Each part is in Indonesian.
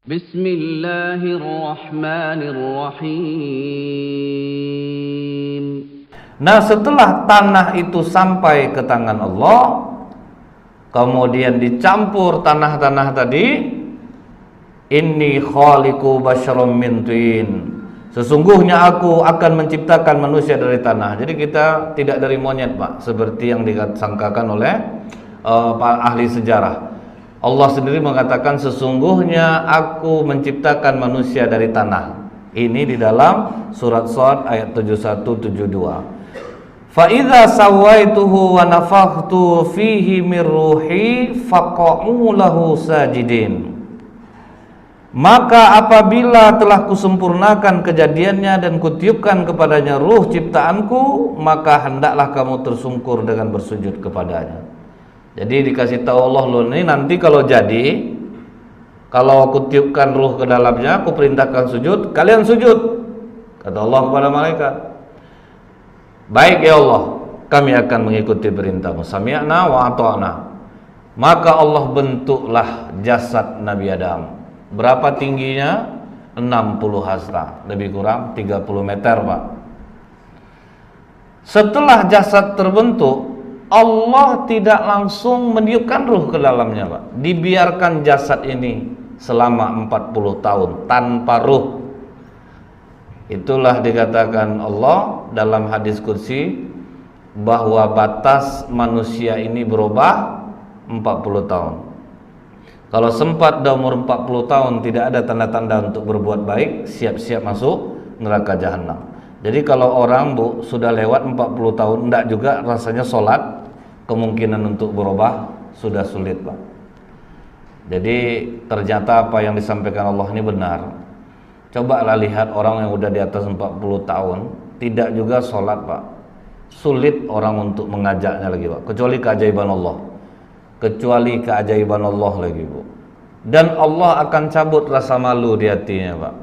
Bismillahirrahmanirrahim. Nah, setelah tanah itu sampai ke tangan Allah, kemudian dicampur tanah-tanah tadi, inni khaliqu basyarum min tin. Sesungguhnya aku akan menciptakan manusia dari tanah. Jadi kita tidak dari monyet, Pak, seperti yang disangkakan oleh ahli sejarah. Allah sendiri mengatakan sesungguhnya aku menciptakan manusia dari tanah. Ini di dalam surat Shad ayat 71-72. Fa idza sawaituhu wa nafakhtu fihi mir ruhi faqa'u lahu sajidin. Maka apabila telah kusempurnakan kejadiannya dan kutiupkan kepadanya ruh ciptaanku, maka hendaklah kamu tersungkur dengan bersujud kepadanya. Jadi dikasih tahu Allah, loh ini nanti kalau jadi, kalau aku tiupkan ruh ke dalamnya, aku perintahkan sujud, kalian sujud. Kata Allah kepada malaikat, baik ya Allah, kami akan mengikuti perintahmu. Sami'na wa ata'na. Maka Allah bentuklah jasad Nabi Adam. Berapa tingginya? 60 hasta, lebih kurang 30 meter, Pak. Setelah jasad terbentuk, Allah tidak langsung meniupkan ruh ke dalamnya, Pak. Dibiarkan jasad ini selama 40 tahun tanpa ruh. Itulah dikatakan Allah dalam hadis qudsi bahwa batas manusia ini berubah 40 tahun. Kalau sempat dah umur 40 tahun tidak ada tanda-tanda untuk berbuat baik, siap-siap masuk neraka jahanam. Jadi kalau orang, Bu, sudah lewat 40 tahun enggak juga rasanya sholat, kemungkinan untuk berubah sudah sulit, Pak. Jadi ternyata apa yang disampaikan Allah ini benar. Cobalah lihat orang yang udah di atas 40 tahun tidak juga sholat, Pak. Sulit orang untuk mengajaknya lagi, Pak. Kecuali keajaiban Allah. Kecuali keajaiban Allah lagi, Bu. Dan Allah akan cabut rasa malu di hatinya, Pak.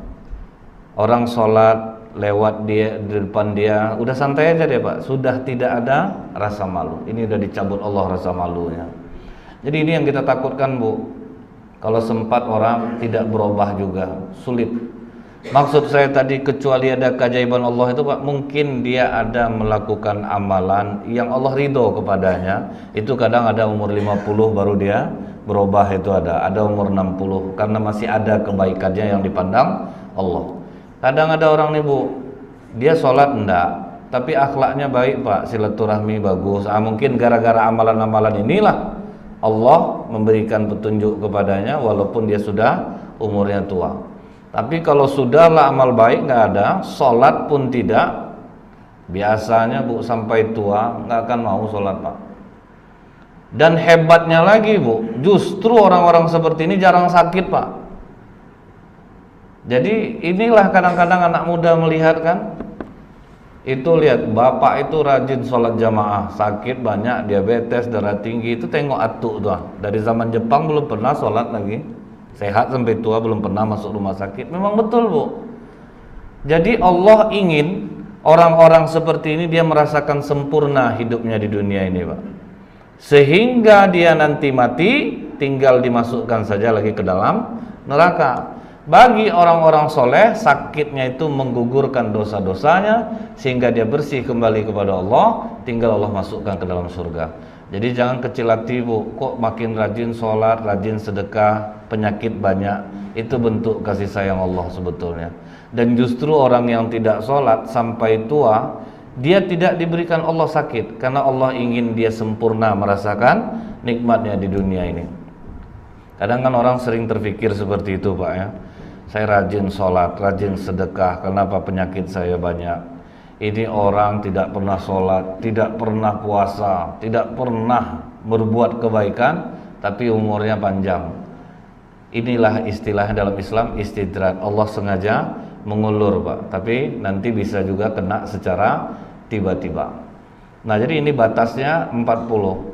Orang sholat lewat dia di depan dia, udah santai aja dia, Pak. Sudah tidak ada rasa malu. Ini udah dicabut Allah rasa malunya. Jadi ini yang kita takutkan, Bu. Kalau sempat orang tidak berubah juga sulit. Maksud saya tadi kecuali ada keajaiban Allah itu, Pak, mungkin dia ada melakukan amalan yang Allah ridho kepadanya. Itu kadang ada umur 50 baru dia berubah, itu ada umur 60 karena masih ada kebaikannya yang dipandang Allah. Kadang ada orang nih, Bu, dia sholat enggak, tapi akhlaknya baik, Pak, silaturahmi bagus. Mungkin gara-gara amalan-amalan inilah Allah memberikan petunjuk kepadanya walaupun dia sudah umurnya tua. Tapi kalau sudahlah amal baik nggak ada, sholat pun tidak, biasanya, Bu, sampai tua nggak akan mau sholat, Pak. Dan hebatnya lagi, Bu, justru orang-orang seperti ini jarang sakit, Pak. Jadi inilah kadang-kadang anak muda melihat kan, itu lihat bapak itu rajin sholat jamaah, sakit banyak, diabetes, darah tinggi, itu tengok atuk tuh, dari zaman Jepang belum pernah sholat lagi. Sehat sampai tua belum pernah masuk rumah sakit. Memang betul, Bu. Jadi Allah ingin orang-orang seperti ini dia merasakan sempurna hidupnya di dunia ini, Pak. Sehingga dia nanti mati tinggal dimasukkan saja lagi ke dalam neraka. Bagi orang-orang soleh, sakitnya itu menggugurkan dosa-dosanya sehingga dia bersih kembali kepada Allah, tinggal Allah masukkan ke dalam surga. Jadi jangan kecil hati, Bu. Kok makin rajin sholat, rajin sedekah, penyakit banyak. Itu bentuk kasih sayang Allah sebetulnya. Dan justru orang yang tidak sholat sampai tua, dia tidak diberikan Allah sakit, karena Allah ingin dia sempurna merasakan nikmatnya di dunia ini. Kadang kan orang sering terpikir seperti itu, Pak, ya. Saya rajin sholat, rajin sedekah, kenapa penyakit saya banyak? Ini orang tidak pernah sholat, tidak pernah puasa, tidak pernah berbuat kebaikan, tapi umurnya panjang. Inilah istilahnya dalam Islam, istidrak. Allah sengaja mengulur, Pak, tapi nanti bisa juga kena secara tiba-tiba. Nah, jadi ini batasnya 40.